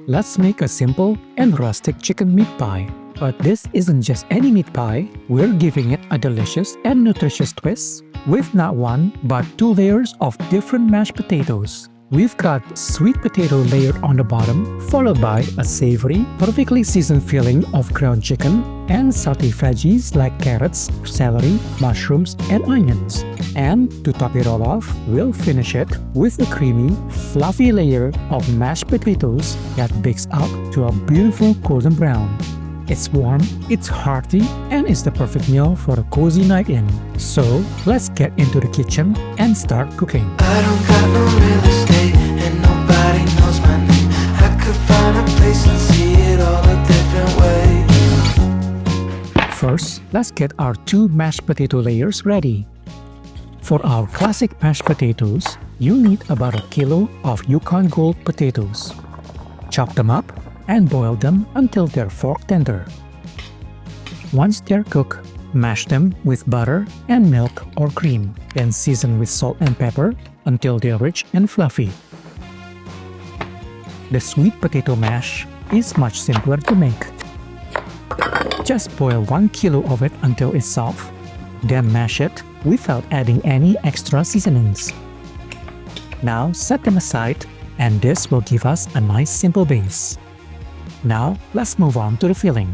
Let's make a simple and rustic chicken meat pie. But this isn't just any meat pie, we're giving it a delicious and nutritious twist with not one but two layers of different mashed potatoes. We've got sweet potato layered on the bottom, followed by a savory, perfectly seasoned filling of ground chicken and sauté veggies like carrots, celery, mushrooms, and onions. And to top it all off, we'll finish it with a creamy, fluffy layer of mashed potatoes that bakes out to a beautiful golden brown. It's warm, it's hearty, and it's the perfect meal for a cozy night in. So, let's get into the kitchen and start cooking. I don't got no real estate and nobody knows my name. I could find a place and see it all a different way. First, let's get our two mashed potato layers ready. For our classic mashed potatoes, you'll need about a kilo of Yukon Gold potatoes. Chop them up and boil them until they're fork tender. Once they're cooked, mash them with butter and milk or cream, then season with salt and pepper until they're rich and fluffy. The sweet potato mash is much simpler to make. Just boil 1 kilo of it until it's soft, then mash it without adding any extra seasonings. Now set them aside, and this will give us a nice simple base. Now, let's move on to the filling.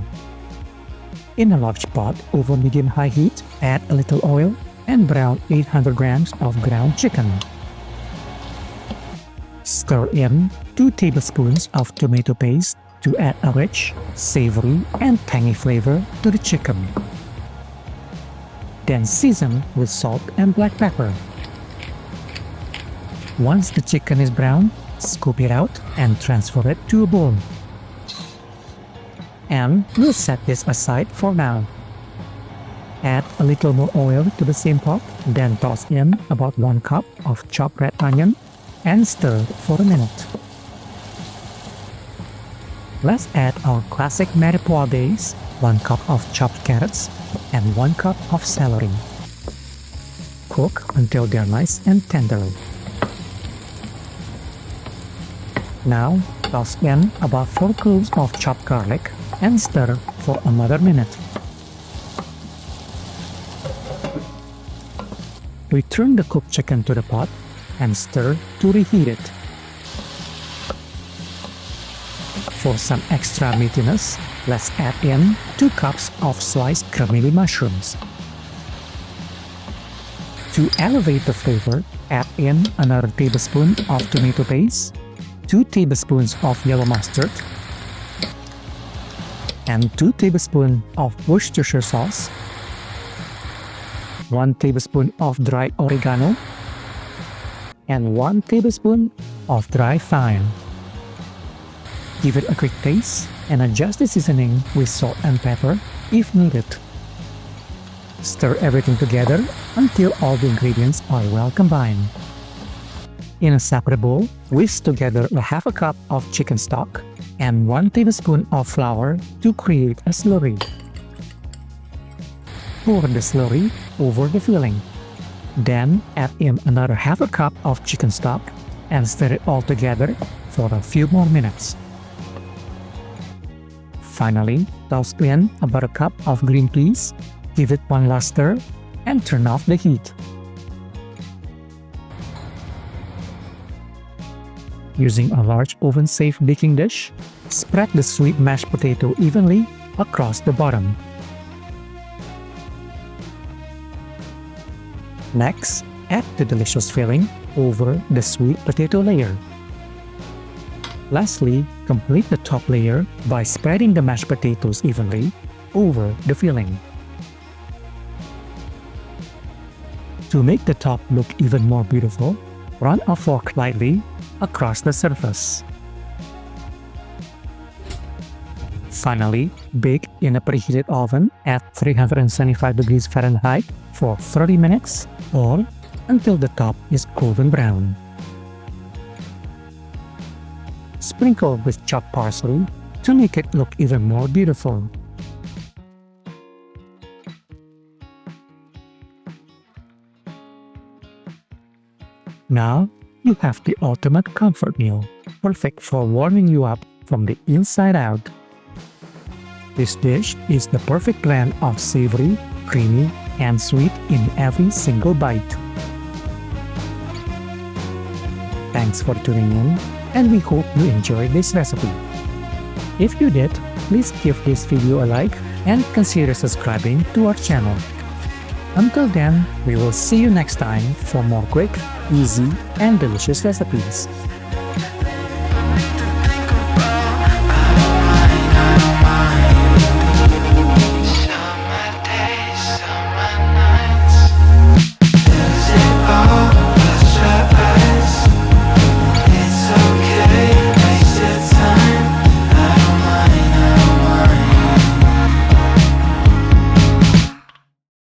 In a large pot over medium-high heat, add a little oil and brown 800 grams of ground chicken. Stir in 2 tablespoons of tomato paste to add a rich, savory, and tangy flavor to the chicken. Then season with salt and black pepper. Once the chicken is brown, scoop it out and transfer it to a bowl. And we'll set this aside for now. Add a little more oil to the same pot, then toss in about 1 cup of chopped red onion and stir for a minute. Let's add our classic mirepoix base, 1 cup of chopped carrots and 1 cup of celery. Cook until they're nice and tender. Now, toss in about 4 cloves of chopped garlic and stir for another minute. Return the cooked chicken to the pot and stir to reheat it. For some extra meatiness, let's add in 2 cups of sliced cremini mushrooms. To elevate the flavor, add in another tablespoon of tomato paste, 2 tablespoons of yellow mustard, and 2 tablespoons of Worcestershire sauce, 1 tablespoon of dried oregano, and 1 tablespoon of dry thyme. Give it a quick taste and adjust the seasoning with salt and pepper if needed. Stir everything together until all the ingredients are well combined. In a separate bowl, whisk together a half a cup of chicken stock and 1 tablespoon of flour to create a slurry. Pour the slurry over the filling. Then add in another half a cup of chicken stock and stir it all together for a few more minutes. Finally, toss in about a cup of green peas, give it one last stir, and turn off the heat. Using a large oven-safe baking dish, spread the sweet mashed potato evenly across the bottom. Next, add the delicious filling over the sweet potato layer. Lastly, complete the top layer by spreading the mashed potatoes evenly over the filling. To make the top look even more beautiful, run a fork lightly across the surface. Finally, bake in a preheated oven at 375 degrees Fahrenheit for 30 minutes or until the top is golden brown. Sprinkle with chopped parsley to make it look even more beautiful. Now, you have the ultimate comfort meal, perfect for warming you up from the inside out. This dish is the perfect blend of savory, creamy, and sweet in every single bite. Thanks for tuning in, and we hope you enjoyed this recipe. If you did, please give this video a like and consider subscribing to our channel. Until then, we will see you next time for more quick, easy, and delicious recipes.